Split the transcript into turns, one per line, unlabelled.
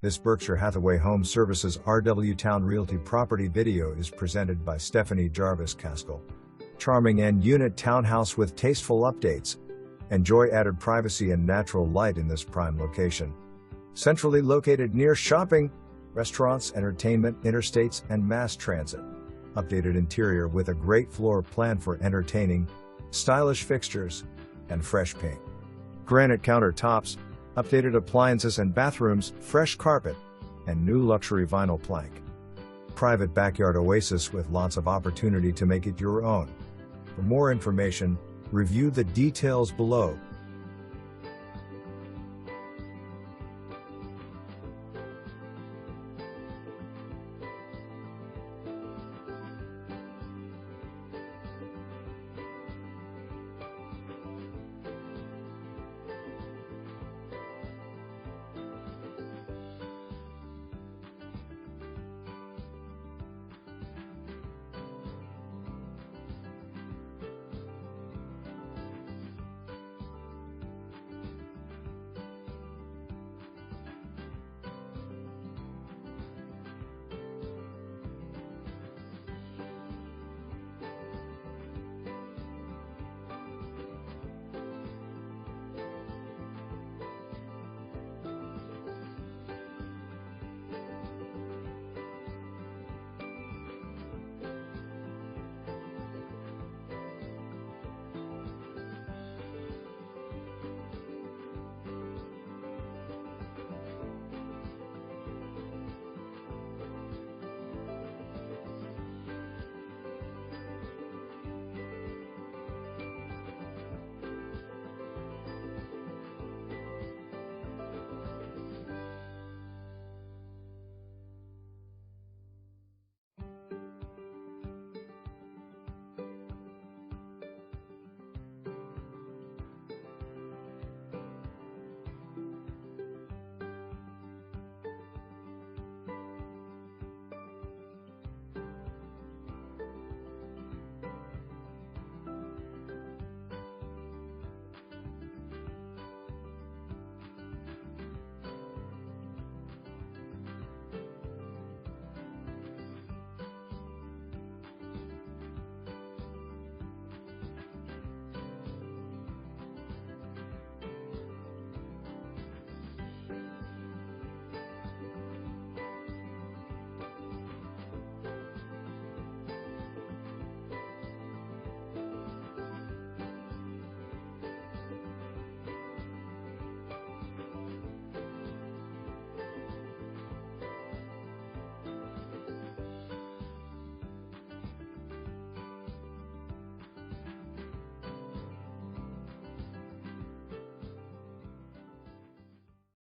This Berkshire Hathaway Home Services RW Towne Realty property video is presented by Stephanie Jarvis Caskill. Charming end-unit townhouse with tasteful updates. Enjoy added privacy and natural light in this prime location. Centrally located near shopping, restaurants, entertainment, interstates, and mass transit. Updated interior with a great floor plan for entertaining, stylish fixtures, and fresh paint. Granite countertops, updated appliances and bathrooms, fresh carpet, and new luxury vinyl plank. Private backyard oasis with lots of opportunity to make it your own. For more information, review the details below.